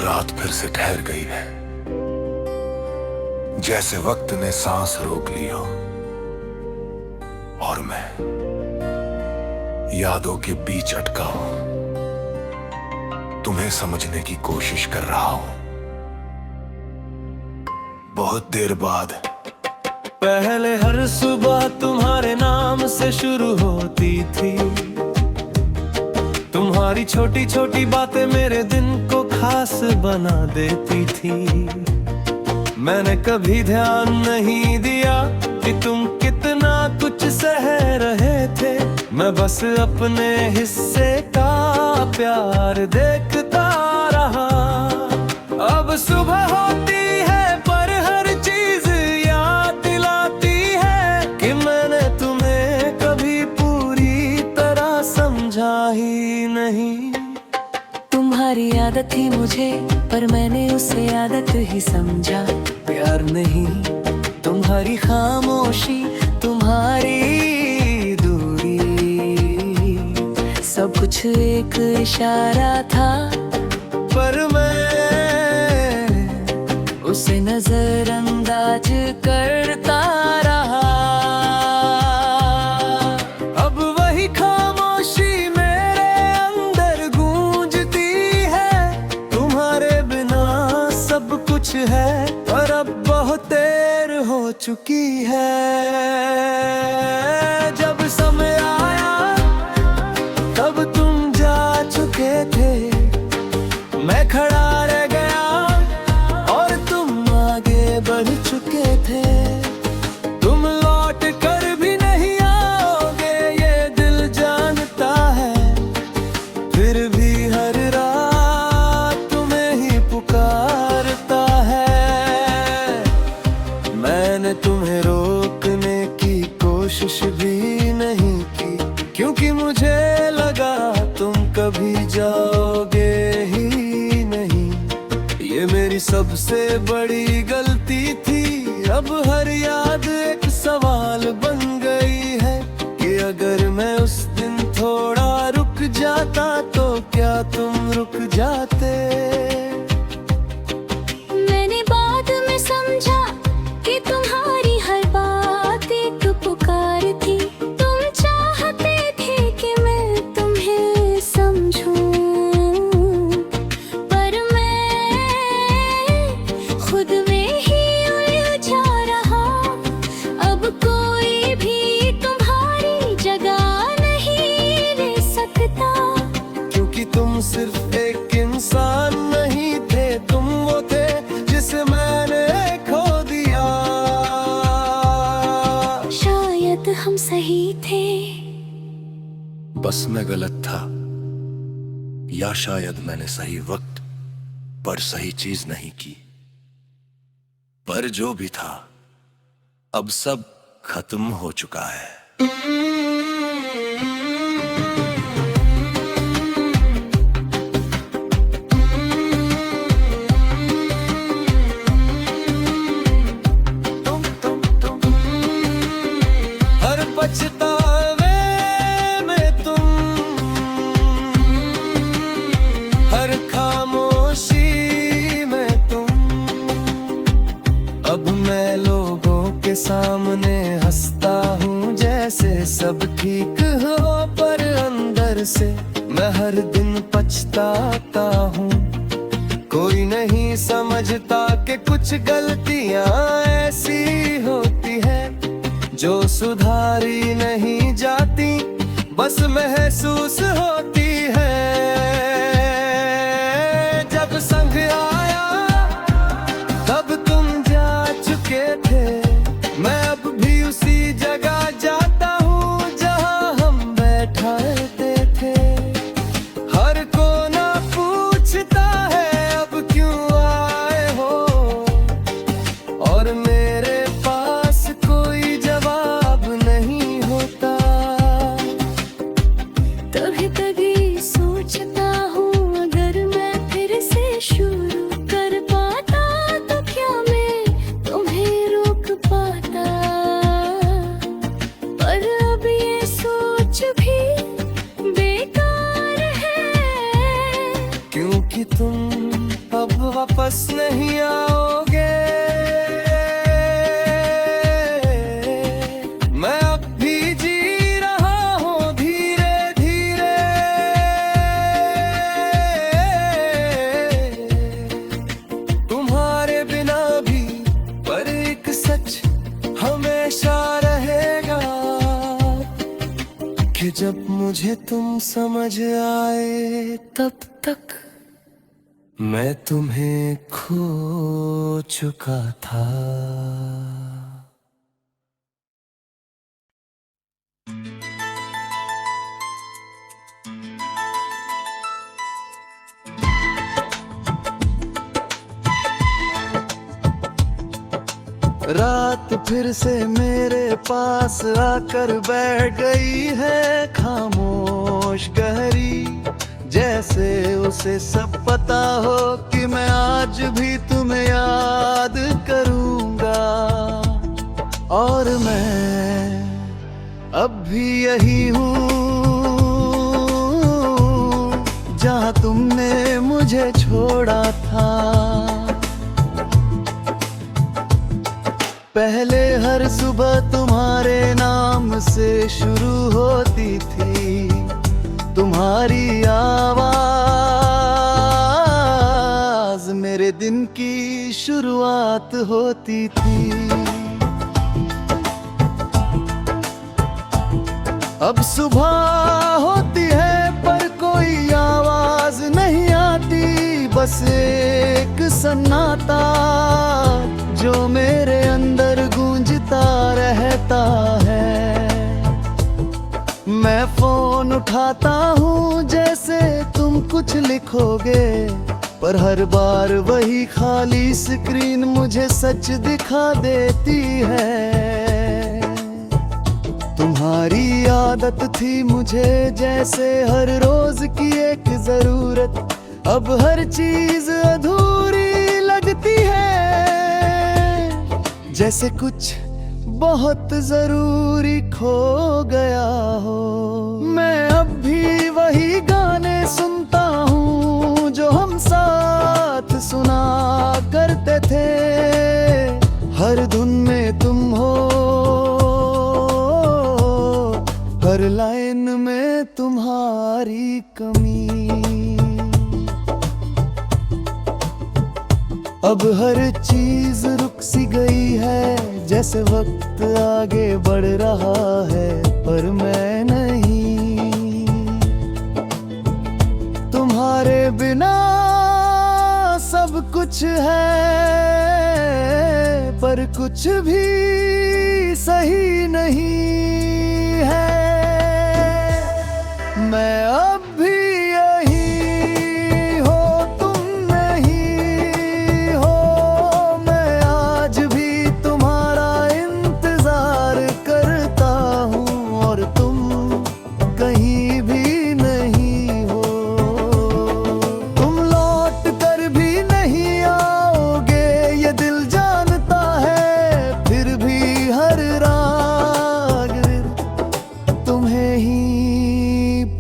रात फिर से ठहर गई है, जैसे वक्त ने सांस रोक ली हो, और मैं यादों के बीच अटका हूं, तुम्हें समझने की कोशिश कर रहा हूं। बहुत देर बाद पहले हर सुबह तुम्हारे नाम से शुरू होती थी। तुम्हारी छोटी छोटी बातें मेरे दिन को खास बना देती थी। मैंने कभी ध्यान नहीं दिया कि तुम कितना कुछ सह रहे थे। मैं बस अपने हिस्से का प्यार देखता रहा। अब सुबह होती है पर हर चीज याद दिलाती है कि मैंने तुम्हें कभी पूरी तरह समझा ही नहीं। तुम्हारी आदत थी मुझे, पर मैंने उसे आदत ही समझा। प्यार नहीं, तुम्हारी खामोशी, तुम्हारी दूरी, सब कुछ एक इशारा था। पर मैं उसे नजरअंदाज करता रहा। अब वही खामोशी मेरे अंदर गूंजती है। तुम्हारे बिना सब कुछ है, पर अब बहुत देर हो चुकी है। जब समय आया तब तुम जा चुके थे। मैं खड़ा रह गया और तुम आगे बढ़ चुके थे। तुम लौट कर भी नहीं आओगे ये दिल जानता है। फिर भी हर रात तुम्हें ही पुकारता है। मैंने तुम्हें रोकने की कोशिश भी नहीं की, क्योंकि मुझे लगा तुम कभी जाओगे ही नहीं। ये मेरी सबसे बड़ी गलती थी। अब हर याद एक सवाल बन गई है कि अगर मैं उस दिन थोड़ा रुक जाता तो क्या तुम रुक जाते। मैंने बाद में समझा कि तुम्हारी हर बात एक पुकार थी। तुम चाहते थे कि मैं तुम्हें समझूं, पर मैं खुद में ही उलझा रहा। अब कोई भी तुम्हारी जगह नहीं ले सकता, क्योंकि तुम सिर्फ एक इंसान नहीं थे, तुम वो थे जिसे मैंने खो दिया। शायद हम सही थे। बस मैं गलत था, या शायद मैंने सही वक्त पर सही चीज नहीं की। पर जो भी था, अब सब खत्म हो चुका है। हर पछतावे में तुम, हर खामोशी में तुम। अब मैं लोगों के सामने हंसता हूँ जैसे सब ठीक हो, पर अंदर से मैं हर दिन पछताता हूँ। कोई नहीं समझता कि कुछ गलतियाँ ऐसी होती है जो सुधारी नहीं जाती, बस महसूस होती है। जब संग आया तब तुम जा चुके थे। मैं अब भी उसी जगह जाता हूँ जहाँ हम बैठते थे। हर कोना पूछता है अब क्यों आए हो, और मेरे पास कोई जवाब नहीं होता। कभी कभी सोचता हूँ अगर मैं फिर से शुरू कर पाता तो क्या मैं तुम्हें रोक पाता। पर अब जब मुझे तुम समझ आए तब तक मैं तुम्हें खो चुका था। रात फिर से मेरे पास आकर बैठ गई है, खामोश गहरी, जैसे उसे सब पता हो कि मैं आज भी तुम्हें याद करूंगा। और मैं अब भी यही हूँ जहाँ तुमने मुझे छोड़ा था। पहले हर सुबह तुम्हारे नाम से शुरू होती थी, तुम्हारी आवाज मेरे दिन की शुरुआत होती थी। अब सुबह होती है पर कोई आवाज नहीं आती, बस एक सन्नाटा जो मेरे अंदर गूंजता रहता है। मैं फोन उठाता हूँ जैसे तुम कुछ लिखोगे, पर हर बार वही खाली स्क्रीन मुझे सच दिखा देती है। तुम्हारी आदत थी मुझे जैसे हर रोज की एक जरूरत, अब हर चीज अधूरी लगती है, जैसे कुछ बहुत जरूरी खो गया हो। मैं अब भी वही गाने सुनता हूँ जो हम साथ सुना करते थे, हर धुन में तुम हो, हर लाइन में तुम्हारी कमी। अब हर चीज रुक सी गई है, जैसे वक्त आगे बढ़ रहा है पर मैं नहीं। तुम्हारे बिना सब कुछ है पर कुछ भी सही नहीं है। मैं अब भी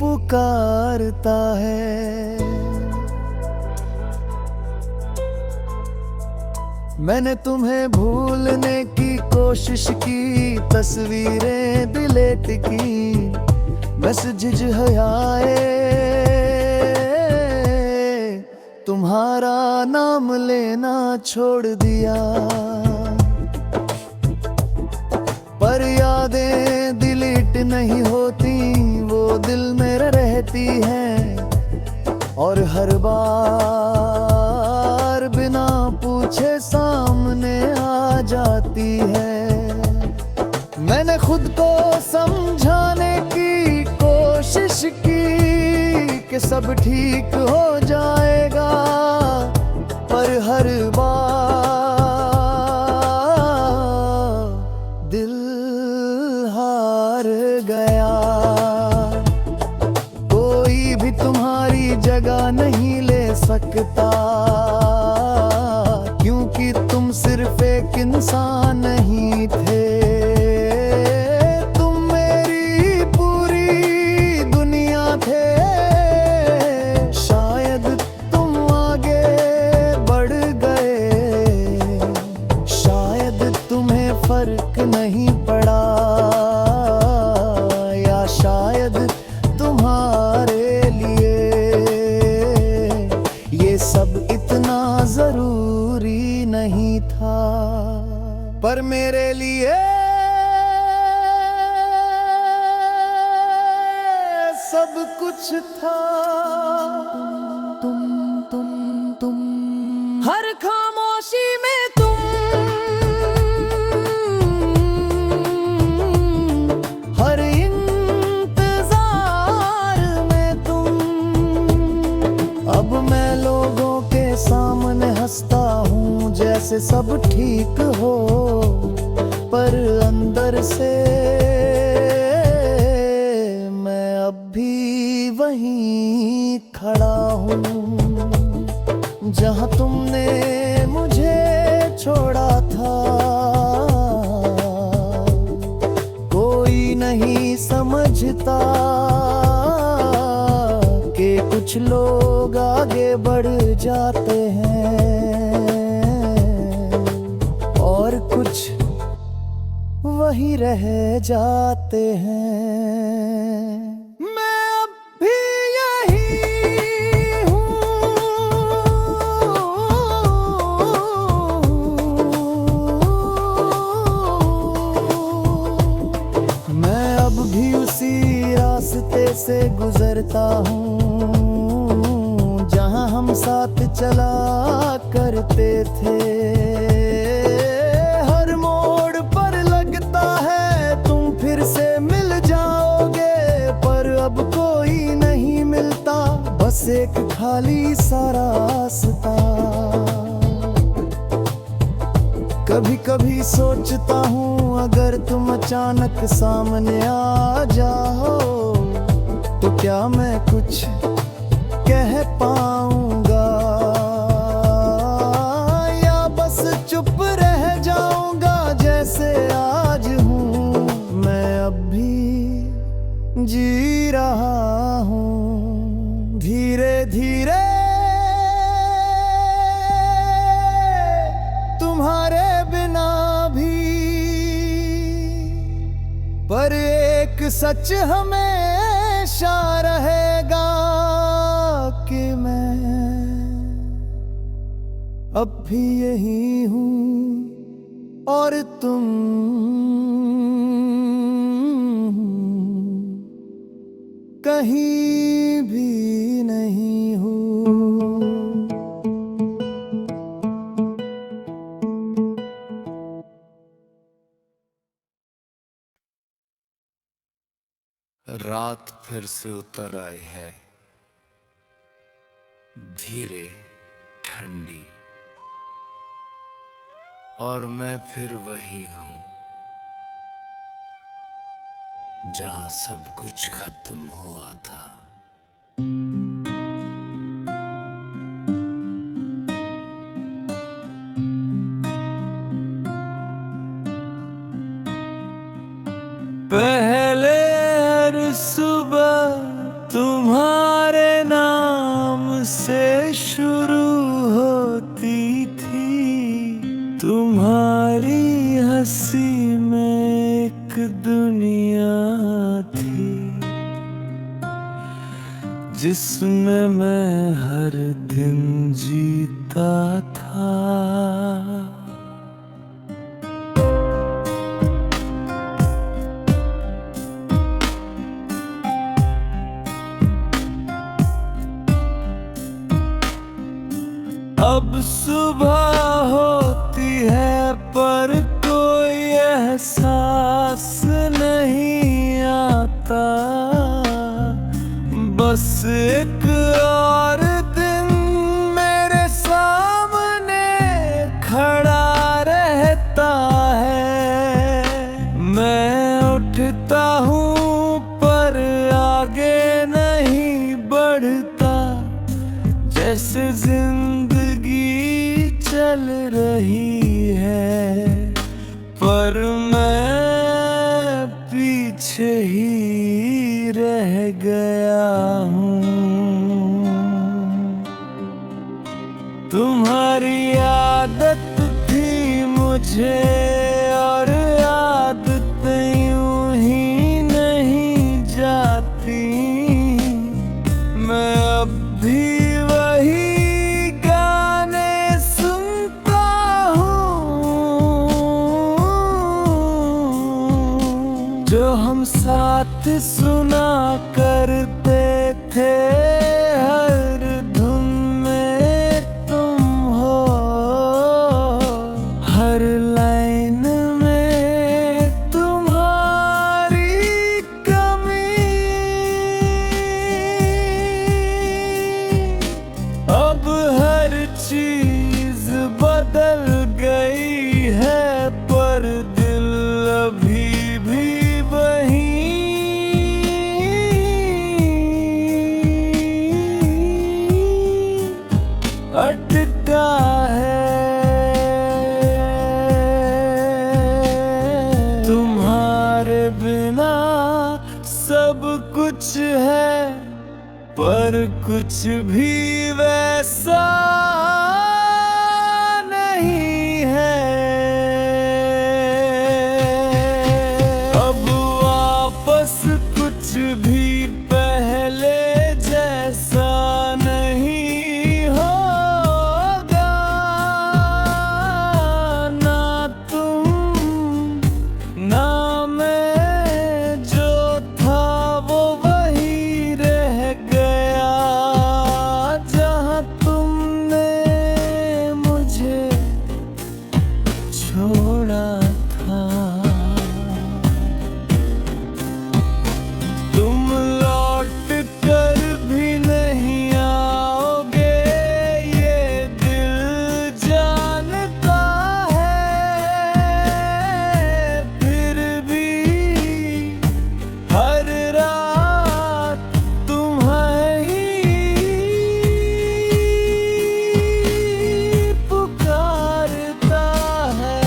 पुकारता है। मैंने तुम्हें भूलने की कोशिश की, तस्वीरें डिलीट की, मैसेज हयाए तुम्हारा नाम लेना छोड़ दिया। पर यादें डिलीट नहीं होती, वो दिल में रहती हैं और हर बार बिना पूछे सामने आ जाती है। मैंने खुद को समझाने की कोशिश की कि सब ठीक हो जाएगा, पर हर बार दिल हार गया। कोई भी तुम्हारी जगह नहीं ले सकता, क्योंकि तुम सिर्फ एक इंसान नहीं थे। फर्क नहीं पड़ा, या शायद तुम्हारे लिए ये सब इतना जरूरी नहीं था, पर मेरे लिए कुछ था। तुम हर खामोशी में तुम, हर इंतजार में तुम। अब मैं लोगों के सामने हंसता हूँ जैसे सब ठीक हो, पर अंदर से मैं अब भी वहीं खड़ा हूँ जहाँ तुमने मुझे छोड़ा था। कोई नहीं समझता कि कुछ लोग आगे बढ़ जाते हैं और कुछ वही रह जाते हैं। मैं अब भी यही हूँ, मैं अब भी उसी रास्ते से गुजरता हूँ जहाँ हम साथ चला करते थे। अब कोई नहीं मिलता, बस एक खाली सा रास्ता। कभी कभी सोचता हूँ अगर तुम अचानक सामने आ जाओ तो क्या मैं कुछ कह पाऊंगा, या बस चुप रह जाऊंगा जैसे आज हूँ। मैं अब भी जी रहा हूँ धीरे धीरे तुम्हारे बिना भी, पर एक सच हमेशा रहेगा कि मैं अब भी यही हूँ और तुम कहीं भी नहीं हूँ। रात फिर से उतर आई है, धीरे ठंडी, और मैं फिर वही हूँ जहाँ सब कुछ खत्म हुआ था। पहले हर सुबह तुम्हारे नाम से शुरू होती थी। तुम्हारी हंसी में एक दुनिया थी जिसमें मैं हर दिन जीता था। अब सुबह होती है पर कोई एहसास नहीं आता, बस एक और दिन मेरे सामने खड़ा रहता है। मैं उठता हूँ पर आगे नहीं बढ़ता, जैसे जिंदगी चल रही है पर मैं पीछे ही रह गया हूँ। तुम्हारी आदत थी मुझे और आदतें यूं ही नहीं जाती। मैं अब भी वही गाने सुनता हूँ जो हम साथ सुना करते थे, हर धुन में तुम हो, हर लाइन में तुम्हारी कमी। अब हर चीज बदल गई है, पर दिल अभी भी वही अटका है। तुम्हारे बिना सब कुछ है, पर कुछ भी वैसा नहीं है। अब वापस कुछ भी पहले जैसा नहीं होगा, ना तुम ना मैं, जो था वो वही रह गया, जहाँ तुमने मुझे छोड़ा था। तुम लौट कर भी नहीं आओगे, ये दिल जानता है। फिर भी हर रात तुम्हें ही पुकारता है।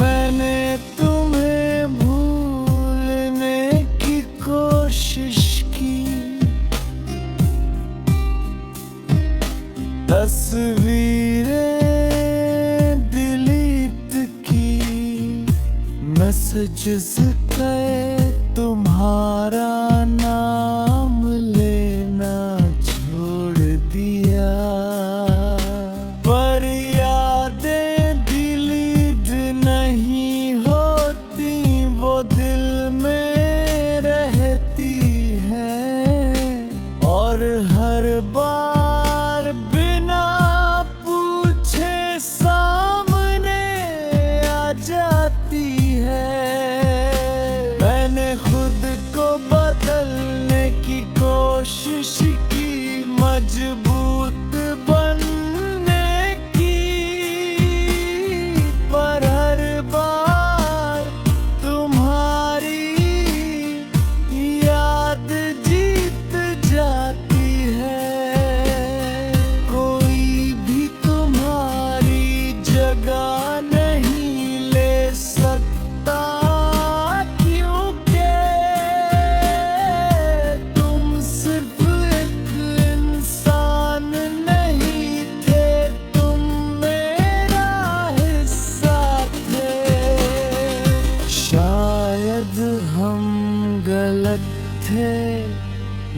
मैंने तुम्हें भूलने की कोशिश की, तस्वीरें डिलीट की, मैसेजेस पे तुम्हारा नाम लेना छोड़ दिया। पर यादें डिलीट नहीं होती, वो दिल में रहती हैं, और हर बार बिना पूछे सामने आ जाती है। मैंने खुद को बदलने की कोशिश की, मजबूत बनने की, पर हर बार तुम्हारी याद जीत जाती है। कोई भी तुम्हारी जगह नहीं ले सकता, क्योंकि तुम सिर्फ एक इंसान नहीं थे, तुम मेरा हिस्सा थे। शायद हम गलत थे,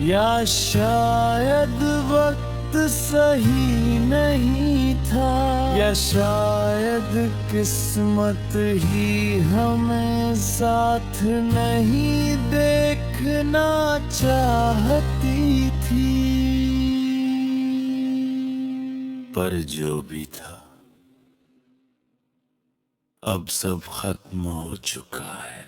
या शायद वक्त सही नहीं था, या शायद किस्मत ही हमें साथ नहीं देखना चाहती थी। पर जो भी था, अब सब खत्म हो चुका है।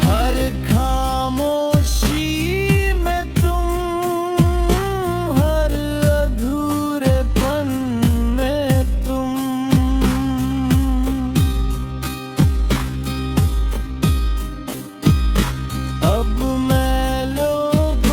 हर खामोशी में तुम, हर अधूरेपन में तुम, अब मैं लोगों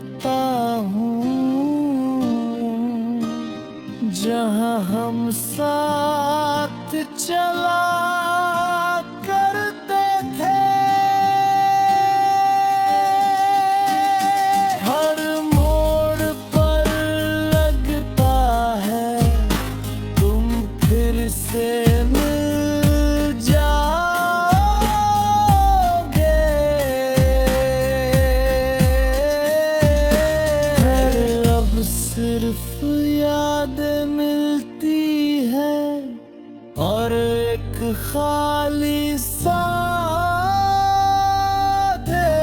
सोचता हूँ जहाँ हम साथ चला करते थे। हर मोड़ पर लगता है तुम फिर से मिल जाओगे। फिर अब सिर्फ यादें मिलती है और एक खाली साथ है।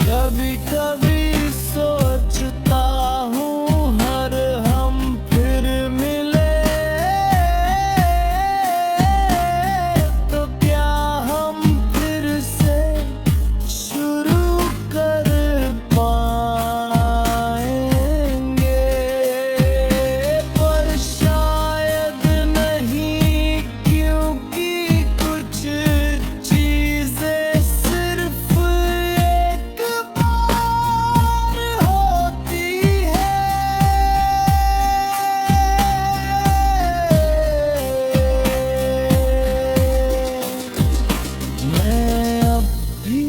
कभी कभी सोचता हूँ हर हम फिर मिले तो क्या हम फिर से शुरू कर पाएंगे। पर शायद नहीं, क्योंकि कुछ चीजें सिर्फ एक बार होती है। मैं अब भी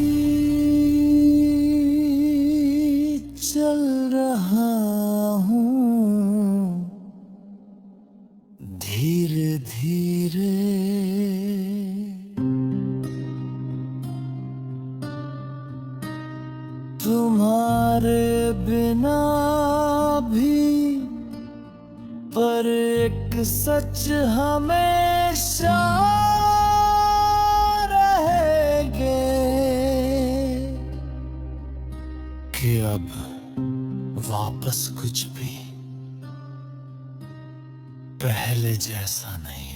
चल रहा हूँ धीरे धीरे। तुम्हारे बिना भी, पर एक सच हमेशा रहेगे कि अब वापस कुछ भी पहले जैसा नहीं।